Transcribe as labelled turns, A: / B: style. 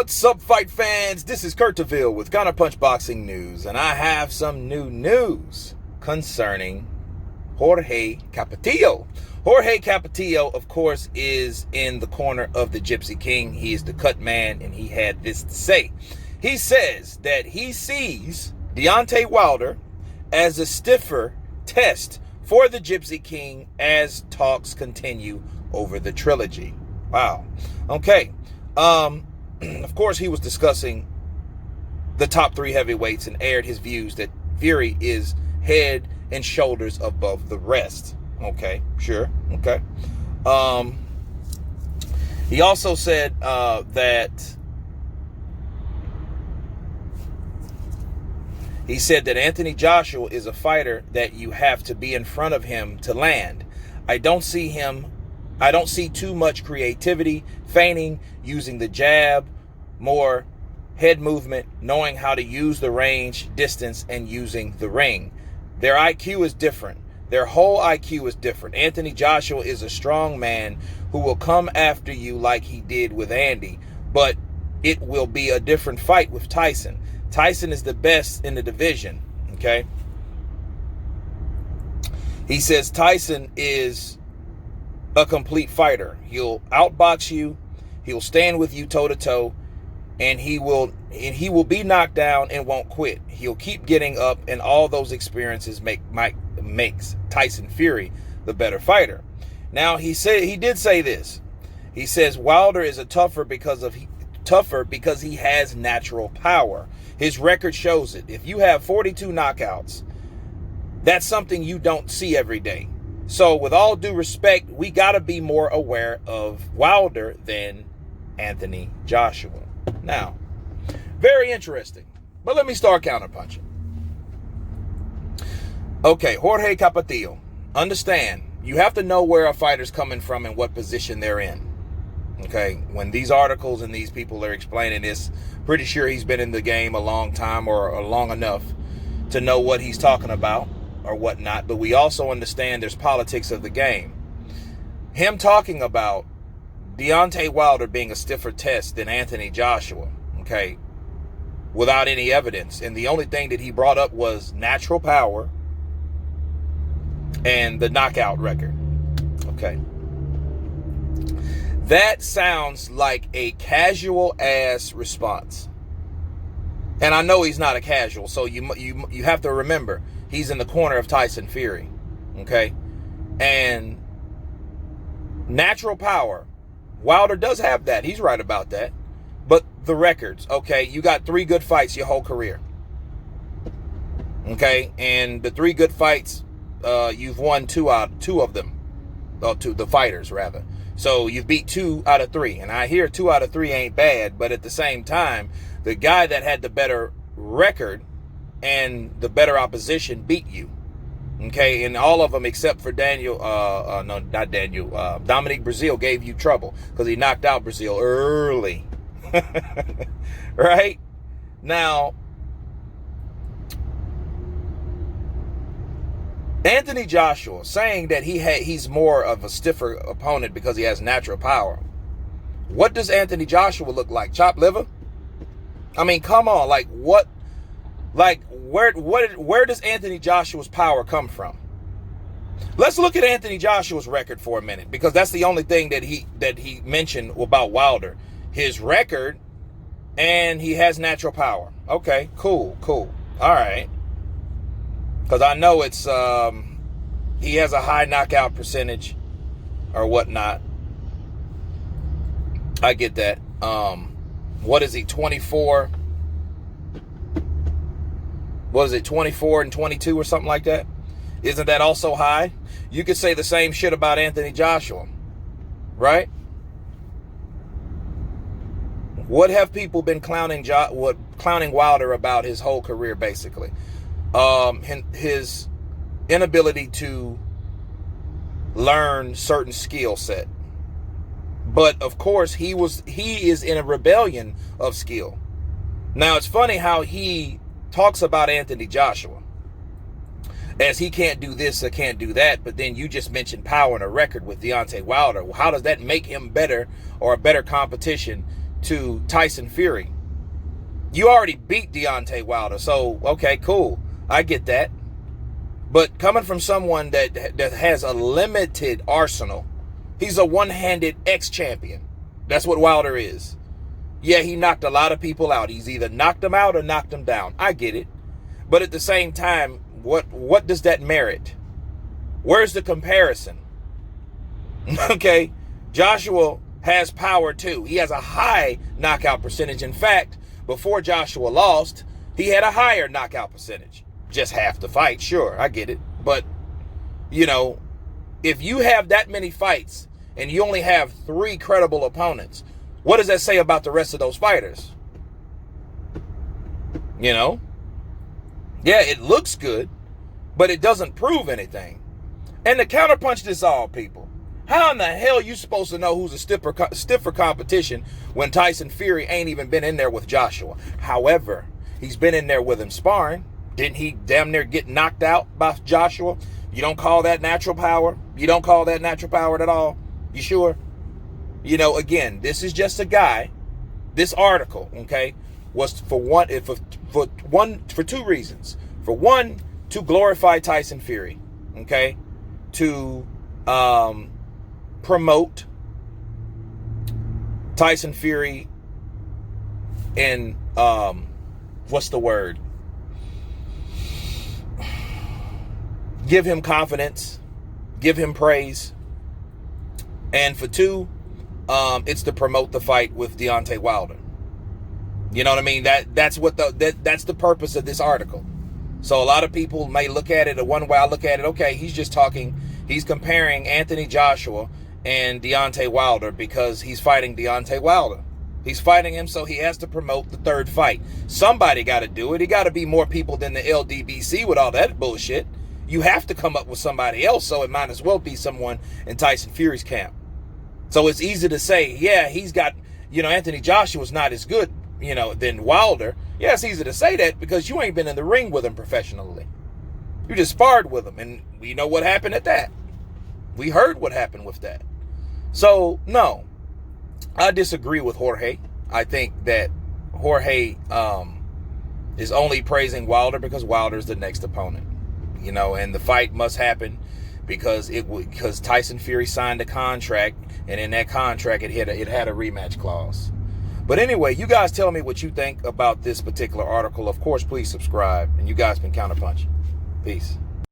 A: What's up, fight fans? This is Kurt DeVille with Counterpunch Boxing News, and I have some new news concerning Jorge Capetillo. Jorge Capetillo, of course, is in the corner of the Gypsy King. He is the cut man, and he had this to say. He says that he sees Deontay Wilder as a stiffer test for the Gypsy King as talks continue over the trilogy. Wow. Okay. Of course, he was discussing the top three heavyweights and aired his views that Fury is head and shoulders above the rest. Okay, sure. Okay. He also said that Anthony Joshua is a fighter that you have to be in front of him to land. I don't see too much creativity, feigning, using the jab, more head movement, knowing how to use the range, distance, and using the ring. Their IQ is different. Their whole IQ is different. Anthony Joshua is a strong man who will come after you like he did with Andy, but it will be a different fight with Tyson. Tyson is the best in the division, okay? He says Tyson is a complete fighter. He'll outbox you, he'll stand with you toe-to-toe, and he will be knocked down and won't quit. He'll keep getting up, and all those experiences makes Tyson Fury the better fighter. Now, he did say this. He says Wilder is tougher because he has natural power. His record shows it. If you have 42 knockouts, that's something you don't see every day. So with all due respect, we got to be more aware of Wilder than Anthony Joshua. Now, very interesting. But let me start counterpunching. Okay, Jorge Capetillo. Understand, you have to know where a fighter's coming from and what position they're in. Okay, when these articles and these people are explaining this, pretty sure he's been in the game a long time or long enough to know what he's talking about or whatnot. But we also understand there's politics of the game. Him talking about Deontay Wilder being a stiffer test than Anthony Joshua, okay, without any evidence. And the only thing that he brought up was natural power and the knockout record. Okay. That sounds like a casual ass response. And I know he's not a casual, so you have to remember he's in the corner of Tyson Fury. Okay? And natural power, Wilder does have that. He's right about that. But the records, okay, you got 3 good fights your whole career. Okay? And the 3 good fights, you've won two of them. Two, the fighters, rather. So you've beat 2 out of 3. And I hear 2 out of 3 ain't bad, but at the same time, the guy that had the better record and the better opposition beat you. Okay, and all of them except for Dominic Breazeale gave you trouble because he knocked out Breazeale early. Right? Now, Anthony Joshua saying that he's more of a stiffer opponent because he has natural power. What does Anthony Joshua look like? Chopped liver? I mean, come on, like what? Like where does Anthony Joshua's power come from? Let's look at Anthony Joshua's record for a minute, because that's the only thing that he mentioned about Wilder. His record, and he has natural power. Okay, cool. All right. Because I know it's he has a high knockout percentage or whatnot. I get that. What is he, 24? What is it, 24 and 22 or something like that? Isn't that also high? You could say the same shit about Anthony Joshua, right? What have people been clowning Wilder about his whole career, basically? His inability to learn certain skill set. But of course, he is in a rebellion of skill. Now, it's funny how he talks about Anthony Joshua as he can't do this or can't do that, but then you just mentioned power and a record with Deontay Wilder. Well, how does that make him better or a better competition to Tyson Fury. You already beat Deontay Wilder, so okay, cool. I get that. But coming from someone that has a limited arsenal, he's a one-handed ex-champion. That's what Wilder is. Yeah, he knocked a lot of people out. He's either knocked them out or knocked them down. I get it. But at the same time, what does that merit? Where's the comparison? Okay, Joshua has power too. He has a high knockout percentage. In fact, before Joshua lost, he had a higher knockout percentage. Just half the fight, sure, I get it. But, you know, if you have that many fights and you only have 3 credible opponents, what does that say about the rest of those fighters? You know? Yeah, it looks good, but it doesn't prove anything. And the counterpunch this all, people. How in the hell are you supposed to know who's a stiffer competition when Tyson Fury ain't even been in there with Joshua? However, he's been in there with him sparring. Didn't he damn near get knocked out by Joshua? You don't call that natural power? You don't call that natural power at all? You sure? You know, again, this is just a guy. This article, okay, was for 2 reasons. For one, to glorify Tyson Fury, okay, to promote Tyson Fury and what's the word? Give him confidence, give him praise. And for 2, it's to promote the fight with Deontay Wilder. You know what I mean? That's the purpose of this article. So a lot of people may look at it one way. I look at it, okay, he's comparing Anthony Joshua and Deontay Wilder because he's fighting Deontay Wilder. He's fighting him, so he has to promote the 3rd fight. Somebody got to do it. It got to be more people than the LDBC with all that bullshit. You have to come up with somebody else, so it might as well be someone in Tyson Fury's camp. So it's easy to say, yeah, he's got, you know, Anthony Joshua's not as good, you know, than Wilder. Yeah, it's easy to say that because you ain't been in the ring with him professionally. You just sparred with him, and we know what happened at that. We heard what happened with that. So, no, I disagree with Jorge. I think that Jorge is only praising Wilder because Wilder's the next opponent. You know, and the fight must happen because Tyson Fury signed a contract, and in that contract it had a rematch clause. But anyway, you guys tell me what you think about this particular article. Of course, please subscribe, and you guys can counterpunch. Peace.